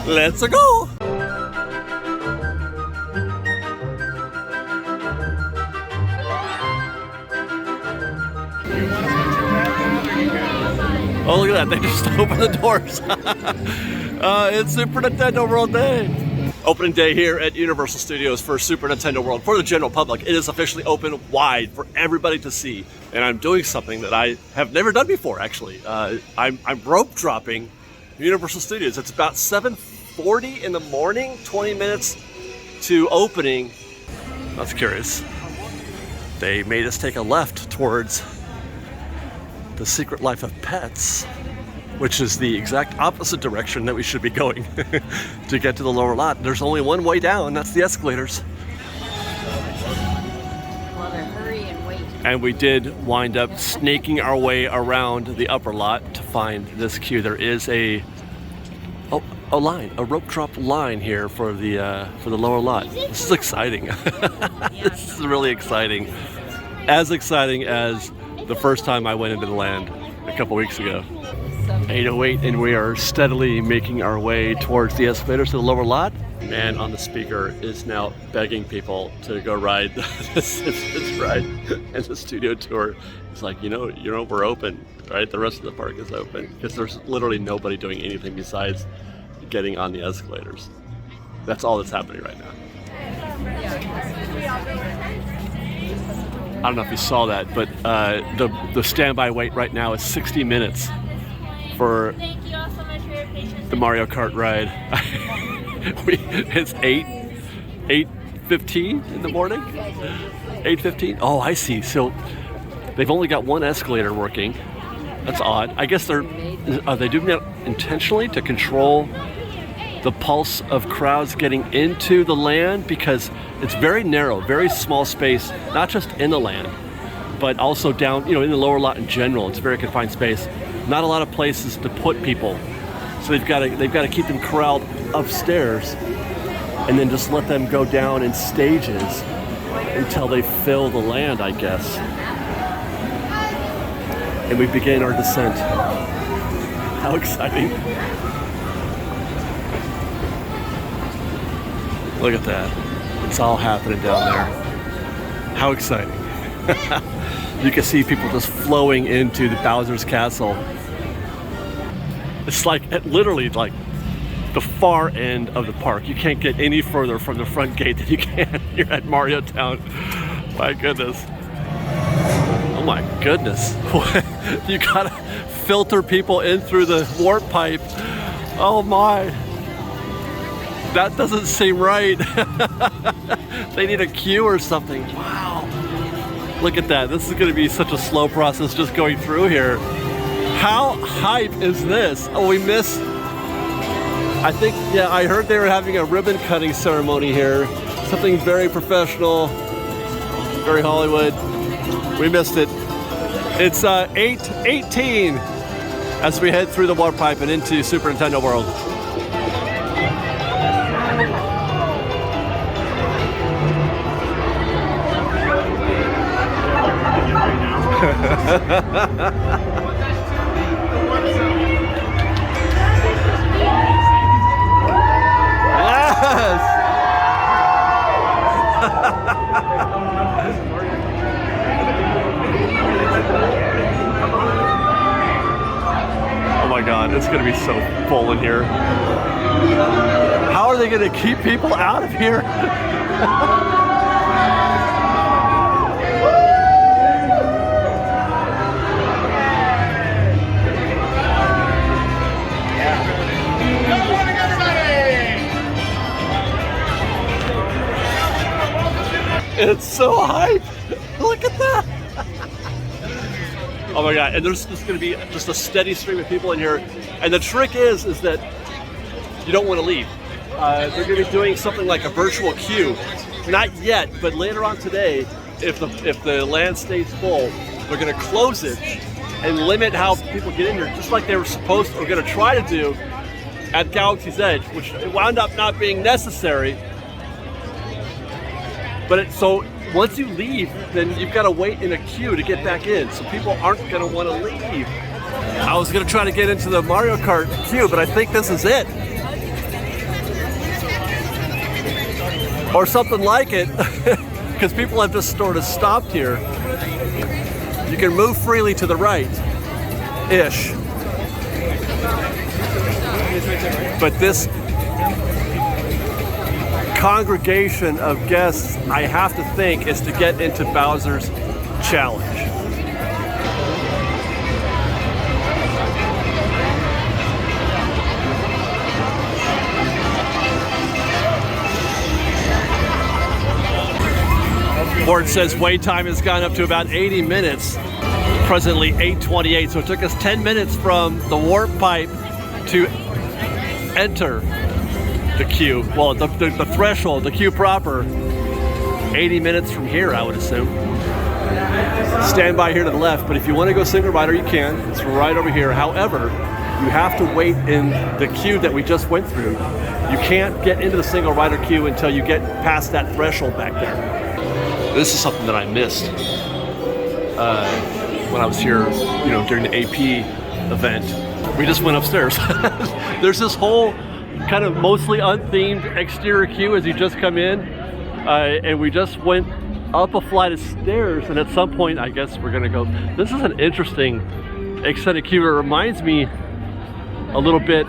Let's go! Oh, look at that, they just opened the doors. It's Super Nintendo World Day. Opening day here at Universal Studios for Super Nintendo World for the general public. It is officially open wide for everybody to see. And I'm doing something that I have never done before, actually. I'm rope dropping Universal Studios. It's about 7:40 in the morning, 20 minutes to opening. That's curious. They made us take a left towards The Secret Life of Pets, which is the exact opposite direction that we should be going to get to the lower lot. There's only one way down, that's the escalators. Well, then hurry and wait. And we did wind up snaking our way around the upper lot to find this queue. There is a rope drop line here for the lower lot. This is exciting. This is really exciting. As exciting as the first time I went into the land a couple weeks ago. 8:08, and we are steadily making our way towards the escalators to the lower lot. Man on the speaker is now begging people to go ride this ride and the studio tour. It's like, you know, we're open, right? The rest of the park is open because there's literally nobody doing anything besides getting on the escalators. That's all that's happening right now. I don't know if you saw that, but the standby wait right now is 60 minutes for Thank you all so much for your patience. the Mario Kart ride. It's 8:15 in the morning. 8:15. Oh, I see. So they've only got one escalator working. That's odd. I guess are they doing that intentionally to control the pulse of crowds getting into the land, because it's very narrow, very small space, not just in the land, but also down, in the lower lot in general. It's a very confined space. Not a lot of places to put people, so they've got to keep them corralled upstairs, and then just let them go down in stages until they fill the land, I guess. And we begin our descent. How exciting! Look at that. It's all happening down there. How exciting. You can see people just flowing into the Bowser's Castle. It's literally like the far end of the park. You can't get any further from the front gate than you can here at Mario Town. My goodness. Oh my goodness. You gotta filter people in through the warp pipe. Oh my. That doesn't seem right. They need a queue or something. Wow. Look at that. This is going to be such a slow process just going through here. How hype is this? Oh, we missed. I heard they were having a ribbon cutting ceremony here. Something very professional, very Hollywood. We missed it. It's 8:18 as we head through the water pipe and into Super Nintendo World. Yes! Oh my God, it's gonna be so full in here. How are they gonna keep people out of here? It's so hype! Look at that! Oh my God, and there's just gonna be just a steady stream of people in here. And the trick is that you don't want to leave. They're gonna be doing something like a virtual queue. Not yet, but later on today, if the land stays full, they're gonna close it and limit how people get in here, just like they were supposed to, or gonna try to do at Galaxy's Edge, which wound up not being necessary. But so once you leave, then you've got to wait in a queue to get back in. So people aren't going to want to leave. I was going to try to get into the Mario Kart queue, but I think this is it. or something like it, because people have just sort of stopped here. You can move freely to the right-ish. But this congregation of guests, I have to think, is to get into Bowser's Challenge. Board says wait time has gone up to about 80 minutes. Presently 8:28, so it took us 10 minutes from the warp pipe to enter the queue. Well, the threshold, the queue proper. 80 minutes from here, I would assume. Stand by here to the left, but if you want to go single rider, you can. It's right over here. However, you have to wait in the queue that we just went through. You can't get into the single rider queue until you get past that threshold back there. This is something that I missed when I was here, during the AP event. We just went upstairs. There's this whole kind of mostly unthemed exterior queue as you just come in, and we just went up a flight of stairs, and at some point, I guess we're gonna go. This is an interesting extended queue. It reminds me a little bit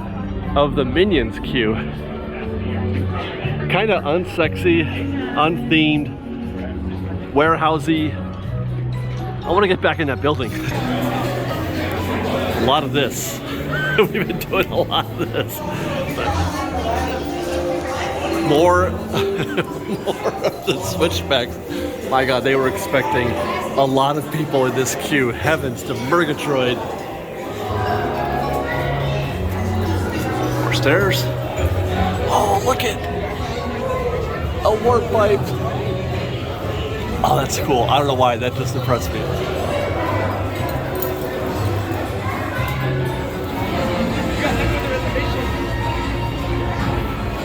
of the Minions queue. Kind of unsexy, unthemed, warehousey. I want to get back in that building. A lot of this. We've been doing a lot of this. But more of the switchbacks. My God, they were expecting a lot of people in this queue. Heavens to Murgatroyd. More stairs. Oh, look at a warp pipe. Oh, that's cool. I don't know why, that just impressed me.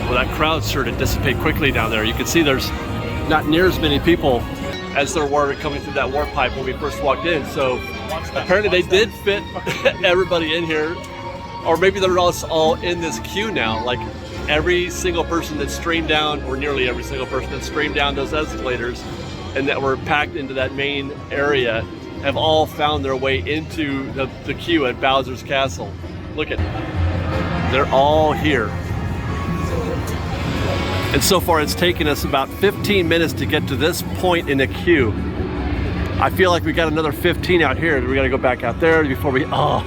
Well, that crowd's sure to dissipate quickly down there. You can see there's not near as many people as there were coming through that warp pipe when we first walked in. So apparently they did fit everybody in here, or maybe they're all in this queue now. Like every single person that streamed down, or nearly every single person that streamed down those escalators and that were packed into that main area have all found their way into the queue at Bowser's Castle. Look at, they're all here. And so far it's taken us about 15 minutes to get to this point in the queue. I feel like we got another 15 out here. We gotta go back out there before we, oh,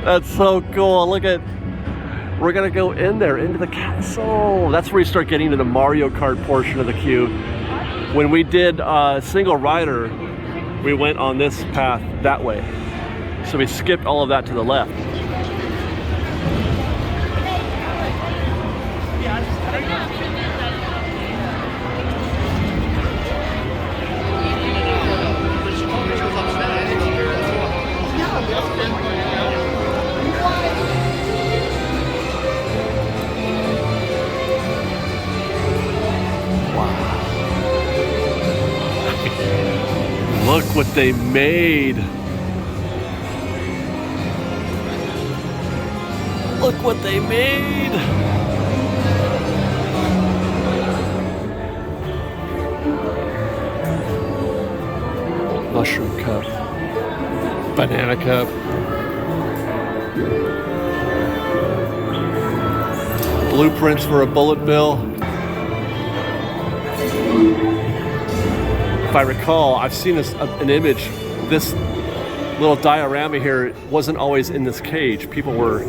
that's so cool. Look at, we're gonna go in there, into the castle. That's where you start getting to the Mario Kart portion of the queue. When we did single rider, we went on this path that way. So we skipped all of that to the left. Look what they made. Look what they made. Mushroom cup. Banana cup. Blueprints for a bullet bill. If I recall, I've seen an image. This little diorama here wasn't always in this cage. People were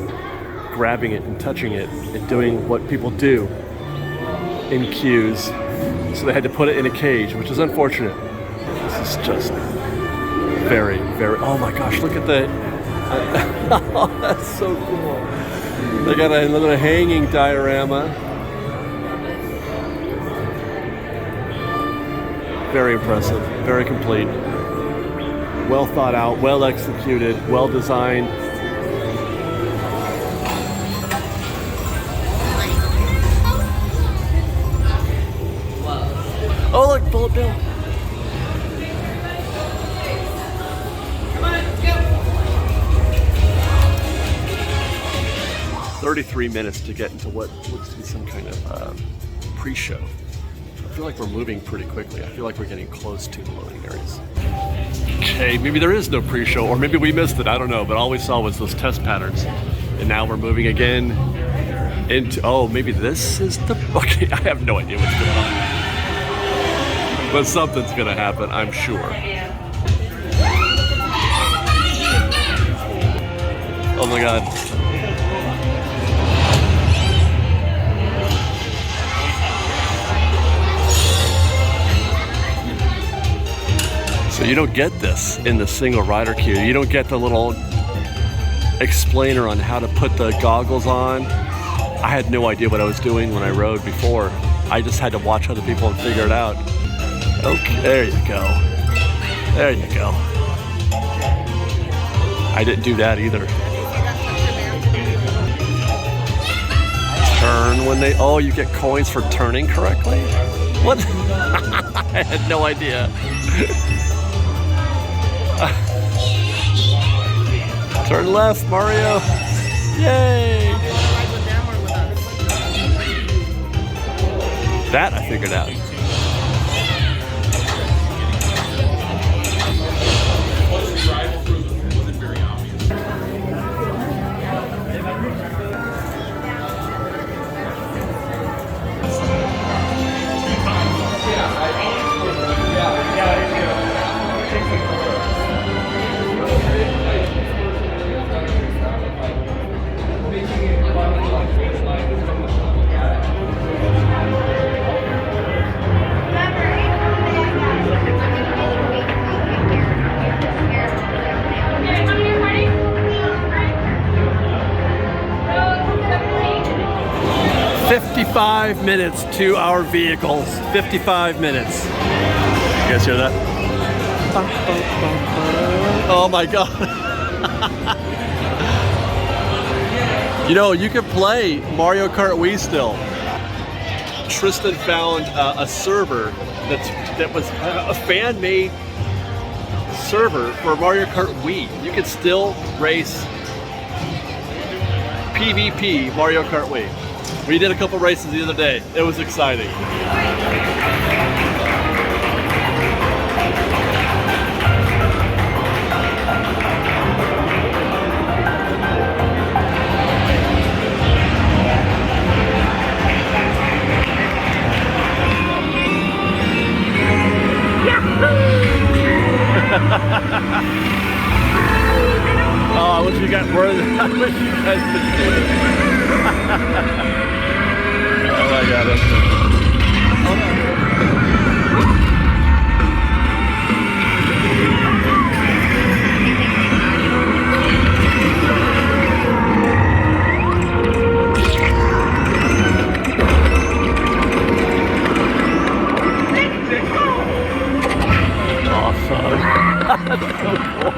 grabbing it and touching it and doing what people do in queues. So they had to put it in a cage, which is unfortunate. This is just very, very, oh my gosh, look at that. Oh, that's so cool. They got another hanging diorama. Very impressive, very complete. Well thought out, well executed, well designed. Oh look, bullet bill. Come on, let's go. 33 minutes to get into what looks to be some kind of pre-show. I feel like we're moving pretty quickly. I feel like we're getting close to the loading areas. Okay, maybe there is no pre-show, or maybe we missed it, I don't know, but all we saw was those test patterns. And now we're moving again into, oh, maybe this is the, okay, I have no idea what's going on. But something's gonna happen, I'm sure. Oh my God. So you don't get this in the single rider queue. You don't get the little explainer on how to put the goggles on. I had no idea what I was doing when I rode before. I just had to watch other people and figure it out. Okay, there you go. There you go. I didn't do that either. Turn when they, oh, you get coins for turning correctly? What? I had no idea. Turn left, Mario. Yay. That I figured out. Minutes to our vehicles. 55 minutes. You guys hear that? Oh my God. You know, you can play Mario Kart Wii still. Tristan found a server that was a fan-made server for Mario Kart Wii. You can still race PvP Mario Kart Wii. We did a couple races the other day. It was exciting. Oh, I wish you got more than I wish you guys could do it. Oh my God, that's good. Awesome. That's so cool.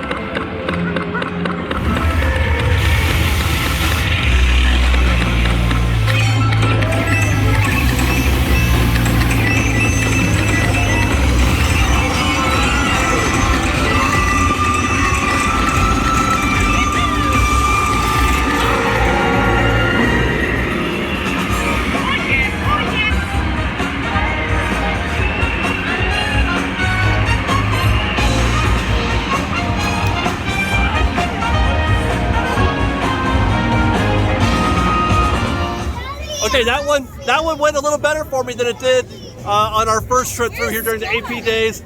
Okay, that one went a little better for me than it did on our first trip through here during the AP days.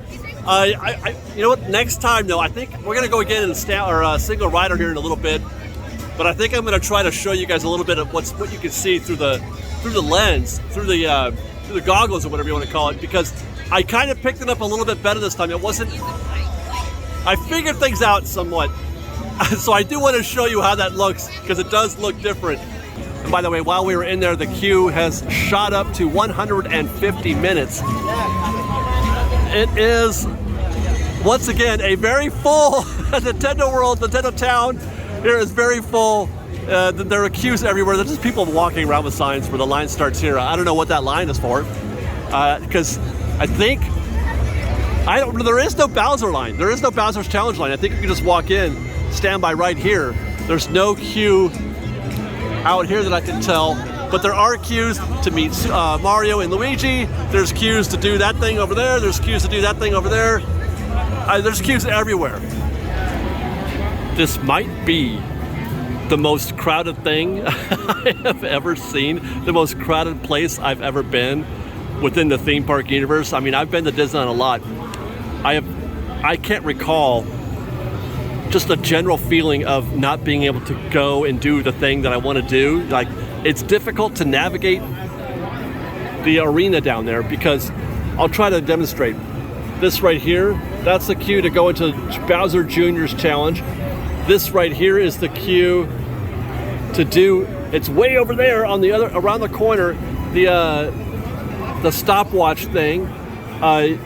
You know what? Next time, though, I think we're gonna go again in single rider here in a little bit. But I think I'm gonna try to show you guys a little bit of what you can see through the lens, through the goggles or whatever you want to call it, because I kind of picked it up a little bit better this time. It wasn't. I figured things out somewhat, so I do want to show you how that looks because it does look different. And by the way, while we were in there, the queue has shot up to 150 minutes. It is, once again, a very full Nintendo World, Nintendo Town. Here is very full. There are queues everywhere. There's just people walking around with signs where the line starts here. I don't know what that line is for, because I think, there is no Bowser line. There is no Bowser's Challenge line. I think you can just walk in, stand by right here. There's no queue out here that I can tell. But there are queues to meet Mario and Luigi. There's queues to do that thing over there. There's queues to do that thing over there. There's queues everywhere. This might be the most crowded thing I have ever seen, the most crowded place I've ever been within the theme park universe. I mean, I've been to Disneyland a lot. I can't recall just a general feeling of not being able to go and do the thing that I want to do. Like, it's difficult to navigate the arena down there because I'll try to demonstrate. This right here, that's the queue to go into Bowser Jr.'s challenge. This right here is the queue to do, it's way over there on the other, around the corner, the stopwatch thing.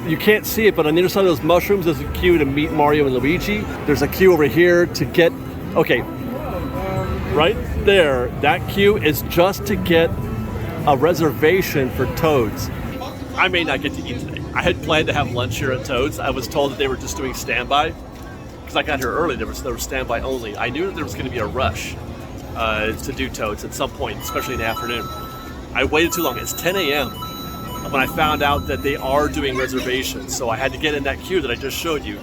You can't see it, but on the other side of those mushrooms, there's a queue to meet Mario and Luigi. There's a queue over here to get, okay, right there, that queue is just to get a reservation for Toads. I may not get to eat today. I had planned to have lunch here at Toads. I was told that they were just doing standby. Because I got here early, there was standby only. I knew that there was going to be a rush to do Toads at some point, especially in the afternoon. I waited too long. It's 10 a.m. when I found out that they are doing reservations. So I had to get in that queue that I just showed you.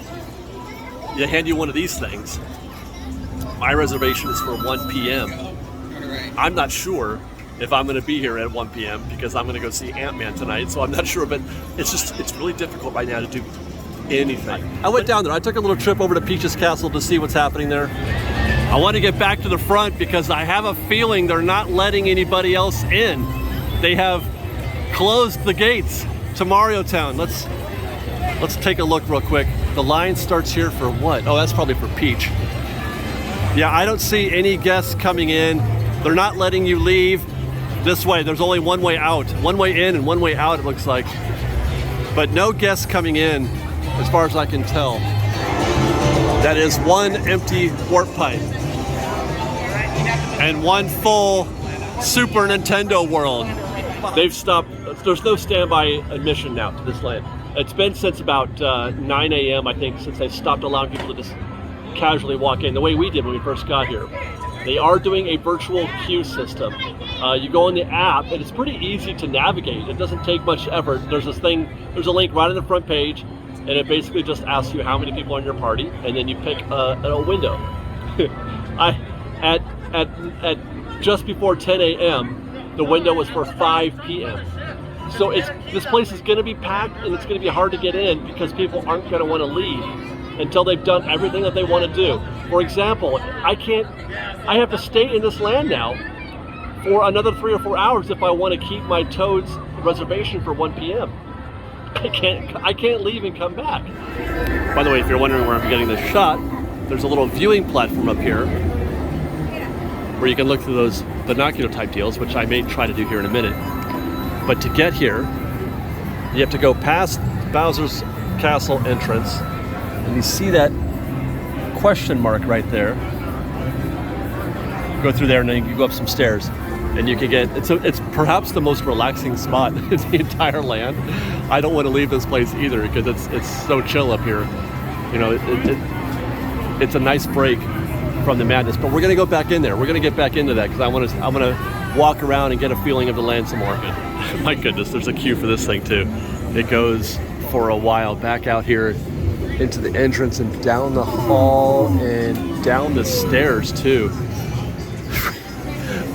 They hand you one of these things. My reservation is for 1 p.m. I'm not sure if I'm going to be here at 1 p.m. because I'm going to go see Ant-Man tonight. So I'm not sure, but it's really difficult right now to do anything. I went down there. I took a little trip over to Peach's Castle to see what's happening there. I want to get back to the front because I have a feeling they're not letting anybody else in. They have closed the gates to Mario Town. Let's take a look real quick. The line starts here for what? Oh, that's probably for Peach. Yeah, I don't see any guests coming in. They're not letting you leave this way. There's only one way out. One way in and one way out, it looks like. But no guests coming in, as far as I can tell. That is one empty warp pipe. And one full Super Nintendo World. They've stopped, there's no standby admission now to this land. It's been since about 9 a.m. I think, since they stopped allowing people to just casually walk in, the way we did when we first got here. They are doing a virtual queue system. You go in the app and it's pretty easy to navigate. It doesn't take much effort. There's a link right on the front page and it basically just asks you how many people are in your party and then you pick a window. At just before 10 a.m. the window was for 5 p.m. So this place is going to be packed and it's going to be hard to get in because people aren't going to want to leave until they've done everything that they want to do. For example, I have to stay in this land now for another 3 or 4 hours if I want to keep my Toads reservation for 1 p.m. I can't leave and come back. By the way, if you're wondering where I'm getting this shot, there's a little viewing platform up here where you can look through those binocular type deals, which I may try to do here in a minute. But to get here, you have to go past Bowser's Castle entrance, and you see that question mark right there. Go through there and then you go up some stairs and you can get, it's perhaps the most relaxing spot in the entire land. I don't want to leave this place either because it's so chill up here. You know, it's a nice break from the madness, but we're going to go back in there. We're going to get back into that because I want to walk around and get a feeling of the land some more. My goodness, there's a queue for this thing too. It goes for a while back out here into the entrance and down the hall and down the stairs too.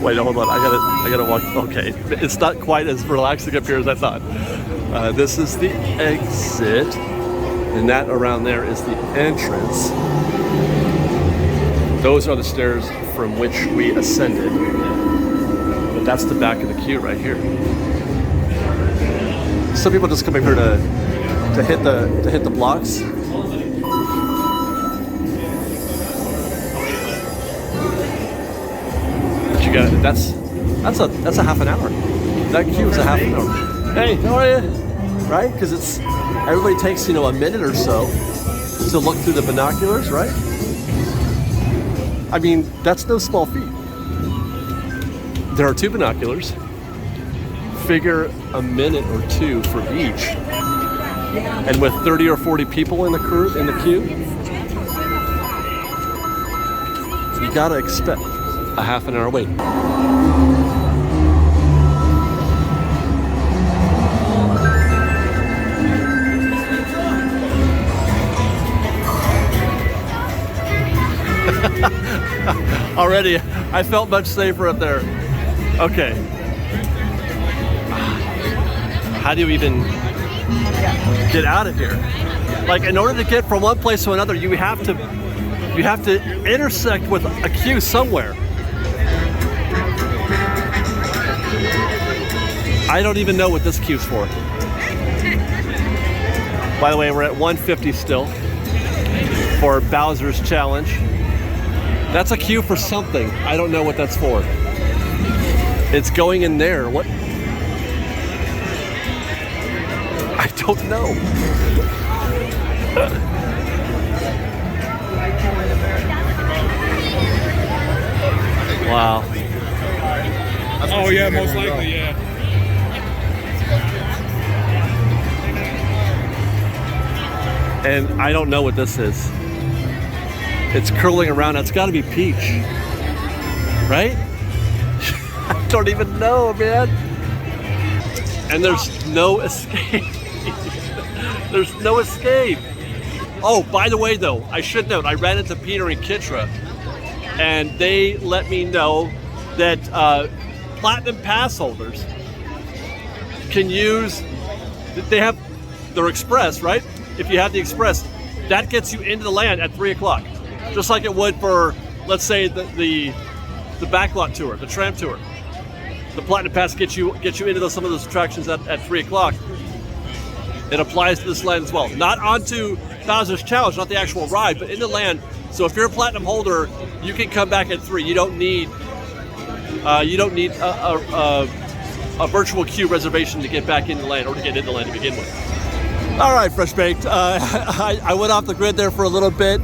Wait, hold on, I gotta walk. Okay, it's not quite as relaxing up here as I thought. This is the exit, and that around there is the entrance. Those are the stairs from which we ascended. But that's the back of the queue right here. Some people just come up here to hit the blocks. But you got it. That's a half an hour. That queue is a half an hour. Hey, how are you? Right? Because everybody takes a minute or so to look through the binoculars, right? I mean, that's no small feat. There are 2 binoculars. Figure a minute or 2 for each. And with 30 or 40 people in the queue, you gotta expect a half an hour wait. Already, I felt much safer up there. Okay. How do you even get out of here? Like, in order to get from one place to another, you have to intersect with a queue somewhere. I don't even know what this queue's for. By the way, we're at 150 still for Bowser's Challenge. That's a queue for something. I don't know what that's for. It's going in there. What? I don't know. Wow. Oh yeah, most likely, yeah. And I don't know what this is. It's curling around. It's got to be Peach, right? I don't even know, man. And there's no escape. There's no escape. Oh, by the way, though, I should note, I ran into Peter and Kitra, and they let me know that Platinum Pass holders can use, they're Express, right? If you have the Express, that gets you into the land at 3 o'clock. Just like it would for, let's say, the backlot tour, the tram tour. The Platinum Pass gets you into some of those attractions at 3 o'clock. It applies to this land as well. Not onto Bowser's Challenge, not the actual ride, but in the land. So if you're a Platinum holder, you can come back at 3. You don't need a virtual queue reservation to get back in the land or to get in the land to begin with. All right, Fresh Baked. I went off the grid there for a little bit.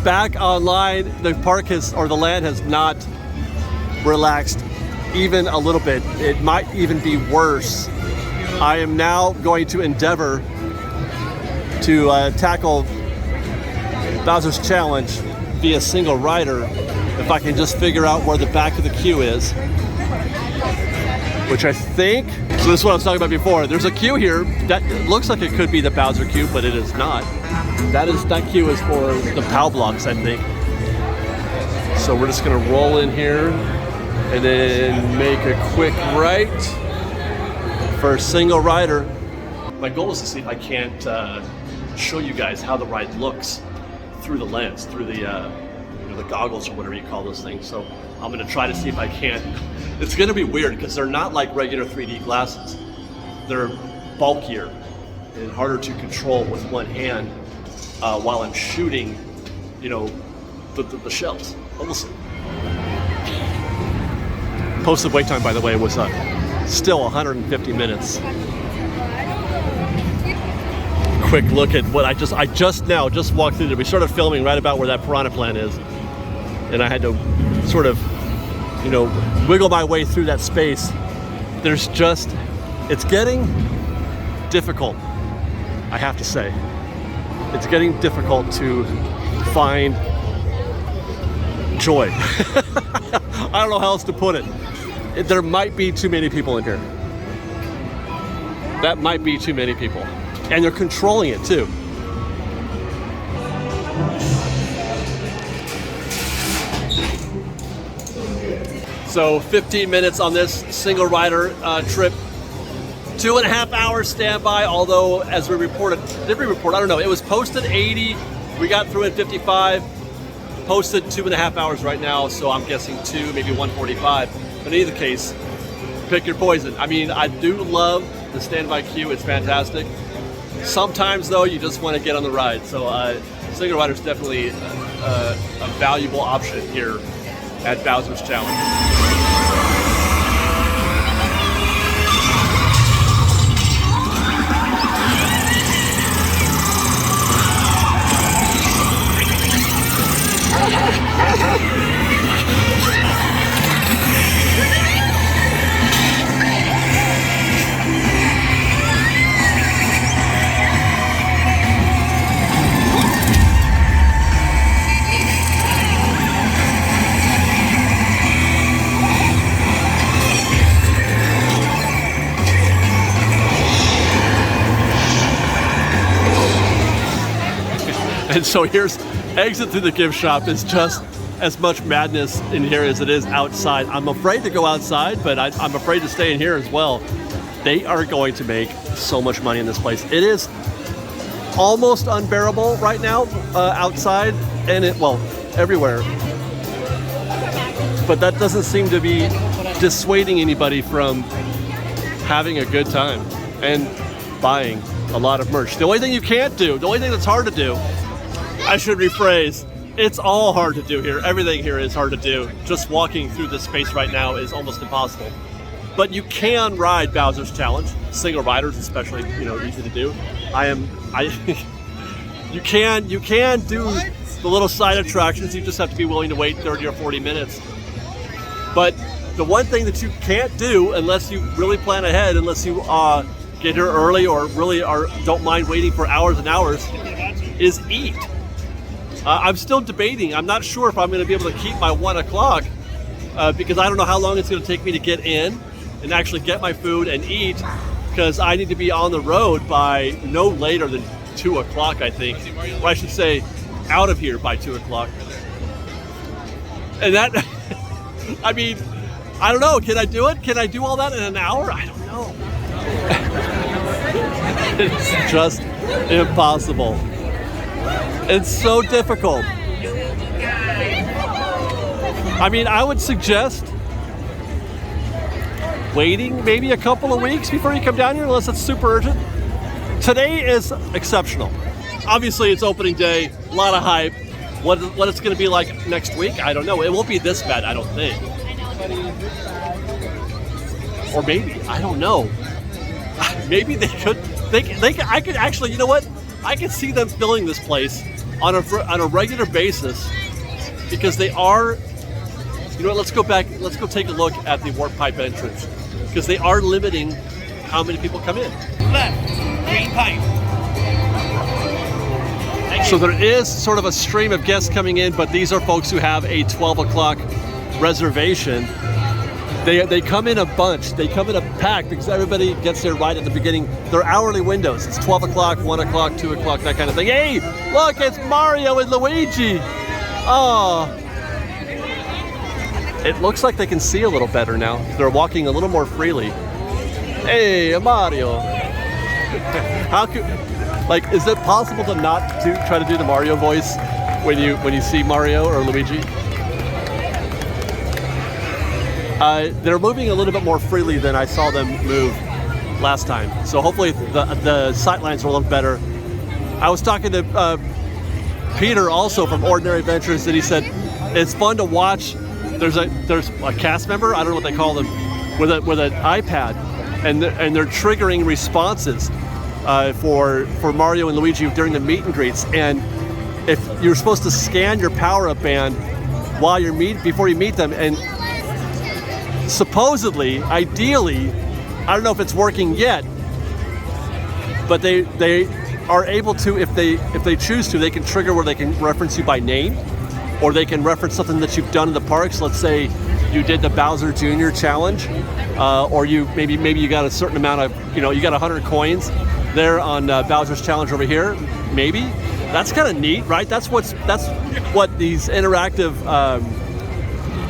Back online, the land has not relaxed even a little bit. It might even be worse. I am now going to endeavor to tackle Bowser's Challenge via single rider if I can just figure out where the back of the queue is. Which I think, so this is what I was talking about before. There's a queue here that looks like it could be the Bowser queue, but it is not. That queue is for the POW blocks, I think. So we're just gonna roll in here and then make a quick right for a single rider. My goal is to see if I can't show you guys how the ride looks through the lens, through the goggles or whatever you call those things. So I'm gonna try to see if I can't. It's gonna be weird because they're not like regular 3D glasses. They're bulkier and harder to control with one hand while I'm shooting, the shells. But we'll see. Posted wait time, by the way, was still 150 minutes. Quick look at what I just walked through. We started filming right about where that piranha plant is, and I had to sort of, wiggle my way through that space. It's getting difficult, I have to say. It's getting difficult to find joy. I don't know how else to put it. There might be too many people in here. That might be too many people. And they're controlling it too. So 15 minutes on this single rider trip. 2.5 hours standby, although as we reported, did we report? I don't know. It was posted 80. We got through at 55. Posted 2.5 hours right now, so I'm guessing 2, maybe 145. But in either case, pick your poison. I mean, I do love the standby queue. It's fantastic. Sometimes, though, you just want to get on the ride. So single rider is definitely a valuable option here at Bowser's Challenge. And so here's exit through the gift shop is just as much madness in here as it is outside. I'm afraid to go outside, but I'm afraid to stay in here as well. They are going to make so much money in this place. It is almost unbearable right now outside, and everywhere. But that doesn't seem to be dissuading anybody from having a good time and buying a lot of merch. The only thing you can't do, the only thing that's hard to do, I should rephrase, it's all hard to do here. Everything here is hard to do. Just walking through this space right now is almost impossible. But you can ride Bowser's Challenge. Single riders especially, easy to do. You can do the little side attractions. You just have to be willing to wait 30 or 40 minutes. But the one thing that you can't do unless you really plan ahead, unless you get here early or really don't mind waiting for hours and hours, is eat. I'm still debating. I'm not sure if I'm going to be able to keep my 1 o'clock because I don't know how long it's going to take me to get in and actually get my food and eat, because I need to be on the road by no later than 2 o'clock, I think. Or I should say out of here by 2 o'clock. And that, I mean, I don't know. Can I do it? Can I do all that in an hour? I don't know. It's just impossible. It's so difficult. I mean, I would suggest waiting maybe a couple of weeks before you come down here, unless it's super urgent. Today is exceptional. Obviously, it's opening day, a lot of hype. What it's going to be like next week, I don't know. It won't be this bad, I don't think. Or maybe, I don't know. Maybe they could. I could actually, you know what? I could see them filling this place on a regular basis, because they are. You know what? Let's go back. Let's go take a look at the warp pipe entrance, because they are limiting how many people come in. Left, green pipe. So there is sort of a stream of guests coming in, but these are folks who have a 12 o'clock reservation. They come in a bunch. They come in a pack because everybody gets there right at the beginning. They're hourly windows. It's 12 o'clock, 1 o'clock, 2 o'clock, that kind of thing. Hey, look, it's Mario and Luigi. Oh. It looks like they can see a little better now. They're walking a little more freely. Hey, Mario. How could, is it possible to not try to do the Mario voice when you see Mario or Luigi? They're moving a little bit more freely than I saw them move last time. So hopefully the sight lines are a little better. I was talking to Peter also from Ordinary Adventures, and he said it's fun to watch. There's a cast member, I don't know what they call them, with an iPad, and they're triggering responses for Mario and Luigi during the meet and greets. And if you're supposed to scan your power-up band while before you meet them, and supposedly, ideally, I don't know if it's working yet, but they are able to, if they choose to, they can trigger where they can reference you by name, or they can reference something that you've done in the parks. Let's say you did the Bowser Jr. challenge, or maybe you got a certain amount of, you got 100 coins there on Bowser's challenge over here. Maybe that's kind of neat, right? That's what these interactive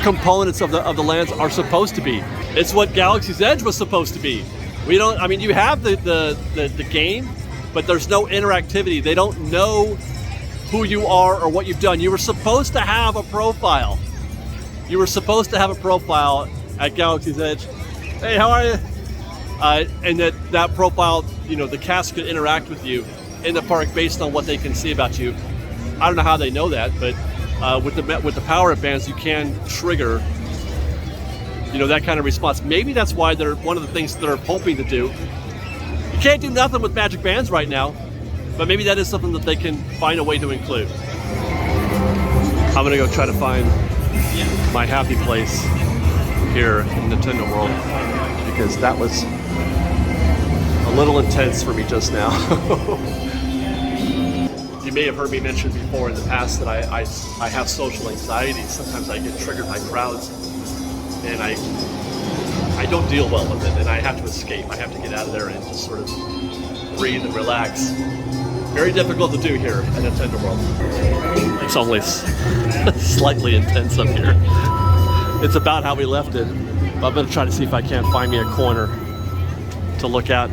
components of the lands are supposed to be. It's what Galaxy's Edge was supposed to be. You have the game, but there's no interactivity. They don't know who you are or what you've done. You were supposed to have a profile. You were supposed to have a profile at Galaxy's Edge. Hey, how are you? And that profile, the cast could interact with you in the park based on what they can see about you. I don't know how they know that, but with the power-up bands, you can trigger, that kind of response. Maybe that's why they're one of the things that they're hoping to do. You can't do nothing with magic bands right now, but maybe that is something that they can find a way to include. I'm gonna go try to find my happy place here in Nintendo World, because that was a little intense for me just now. You may have heard me mention before in the past that I have social anxiety. Sometimes I get triggered by crowds, and I don't deal well with it, and I have to escape. I have to get out of there and just sort of breathe and relax. Very difficult to do here at Nintendo World. It's only slightly intense up here. It's about how we left it. But I'm gonna try to see if I can't find me a corner to look at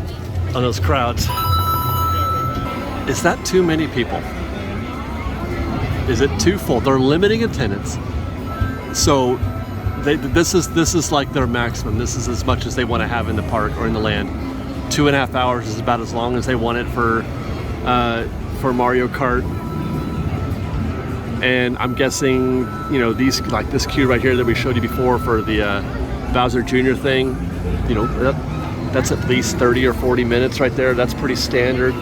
on those crowds. Is that too many people? Is it too full? They're limiting attendance. So this is like their maximum. This is as much as they want to have in the park or in the land. 2.5 hours is about as long as they want it for Mario Kart. And I'm guessing, you know, these, like this queue right here that we showed you before for the Bowser Jr. thing, you know, that's at least 30 or 40 minutes right there. That's pretty standard.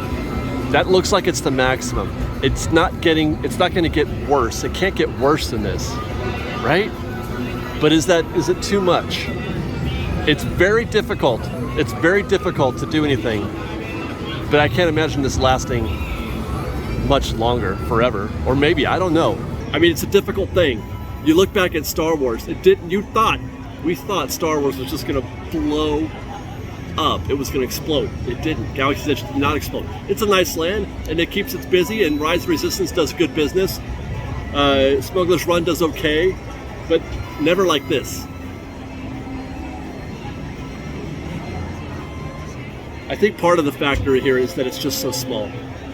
That looks like it's the maximum. It's not going to get worse. It can't get worse than this, right? But is it too much? It's very difficult. It's very difficult to do anything. But I can't imagine this lasting much longer, forever, or maybe, I don't know. I mean, it's a difficult thing. You look back at Star Wars, we thought Star Wars was just gonna blow up. It was gonna explode. It didn't. Galaxy's Edge did not explode. It's a nice land, and it keeps it busy, and Rise of Resistance does good business. Smuggler's Run does okay, but never like this. I think part of the factor here is that it's just so small.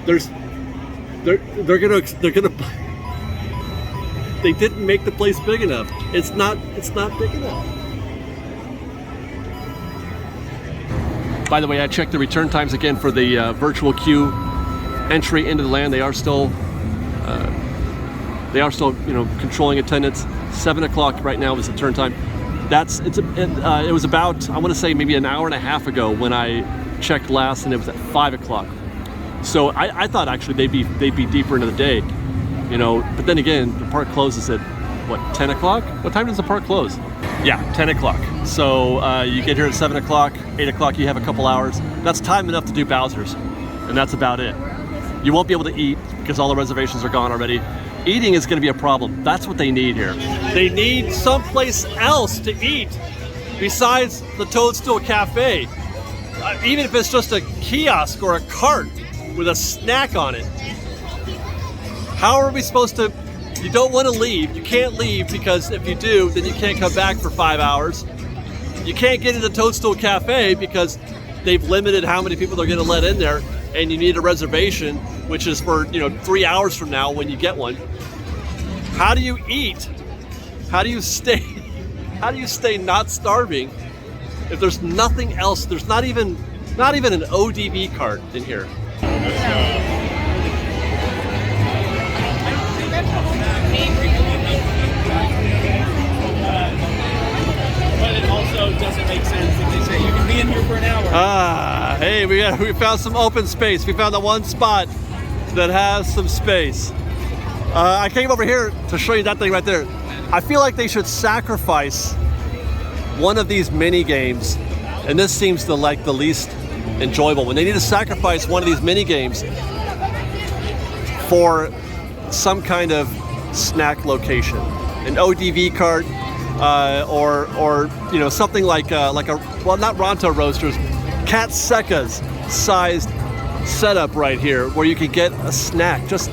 They're gonna they didn't make the place big enough. It's not big enough. By the way, I checked the return times again for the virtual queue entry into the land. They are still you know, controlling attendance. 7 o'clock right now is the turn time. It was about, I want to say maybe an hour and a half ago when I checked last, and it was at 5 o'clock. So I thought actually they'd be deeper into the day, you know. But then again, the park closes at what, 10 o'clock? What time does the park close? Yeah, 10 o'clock. So you get here at 7 o'clock, 8 o'clock. You have a couple hours. That's time enough to do Bowser's, and that's about it. You won't be able to eat because all the reservations are gone already. Eating is going to be a problem. That's what they need here. They need someplace else to eat besides the Toadstool Cafe. Even if it's just a kiosk or a cart with a snack on it. How are we supposed to? You don't want to leave. You can't leave because if you do, then you can't come back for 5 hours. You can't get into Toadstool Cafe because they've limited how many people they're going to let in there, and you need a reservation, which is for, you know, 3 hours from now when you get one. How do you eat? How do you stay? How do you stay not starving if there's nothing else? There's not even an ODV cart in here. But it also doesn't make sense if they say you can be in here for an hour. Hey, we found some open space. We found the one spot that has some space. I came over here to show you that thing right there. I feel like they should sacrifice one of these mini games, and this seems the least enjoyable one. They need to sacrifice one of these mini games for some kind of snack location, an ODV cart, or you know, something like a, well, not Ronto Roasters, Cat Secca's sized setup right here, where you could get a snack, just,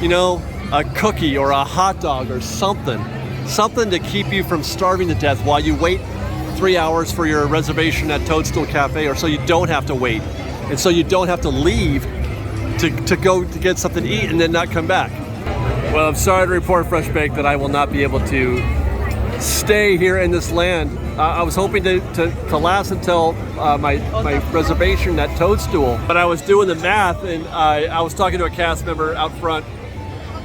you know, a cookie or a hot dog or something to keep you from starving to death while you wait 3 hours for your reservation at Toadstool Cafe, or so you don't have to wait, and so you don't have to leave to go to get something to eat and then not come back. Well, I'm sorry to report, Fresh Baked, that I will not be able to stay here in this land. I was hoping to last until my reservation at Toadstool, but I was doing the math, and I was talking to a cast member out front.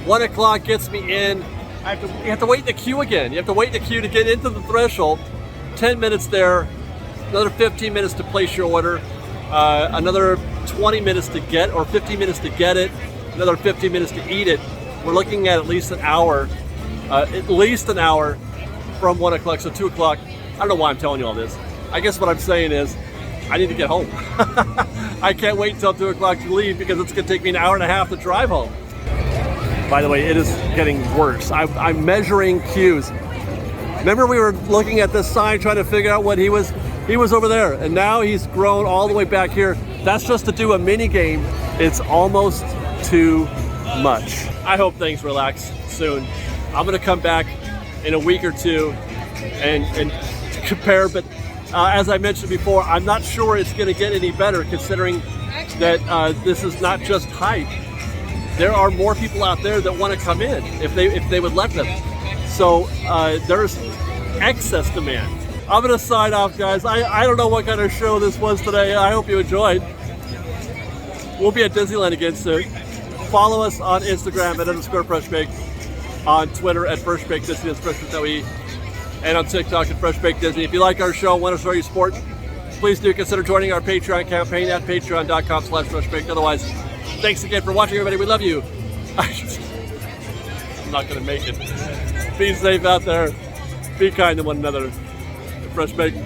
1 o'clock gets me in. You have to wait in the queue again. You have to wait in the queue to get into the threshold. 10 minutes there, another 15 minutes to place your order, another 20 minutes to get, or 15 minutes to get it, another 15 minutes to eat it. We're looking at least an hour from 1 o'clock, so 2 o'clock. I don't know why I'm telling you all this. I guess what I'm saying is, I need to get home. I can't wait until 2 o'clock to leave because it's gonna take me an hour and a half to drive home. By the way, it is getting worse. I'm measuring queues. Remember, we were looking at this sign trying to figure out what he was over there, and now he's grown all the way back here. That's just to do a mini game. It's almost too much. I hope things relax soon. I'm gonna come back in a week or two and compare, but as I mentioned before, I'm not sure it's gonna get any better considering that this is not just hype. There are more people out there that want to come in if they would let them. So there's excess demand. I'm gonna sign off, guys. I don't know what kind of show this was today. I hope you enjoyed. We'll be at Disneyland again soon. Follow us on Instagram at _FreshBaked, on Twitter at FreshBaked Disney and Fresh.we, and on TikTok at FreshBaked Disney. If you like our show and want to show your support, please do consider joining our Patreon campaign at patreon.com/FreshBaked. Otherwise, thanks again for watching, everybody. We love you. I'm not gonna make it. Be safe out there. Be kind to one another. Fresh Baked.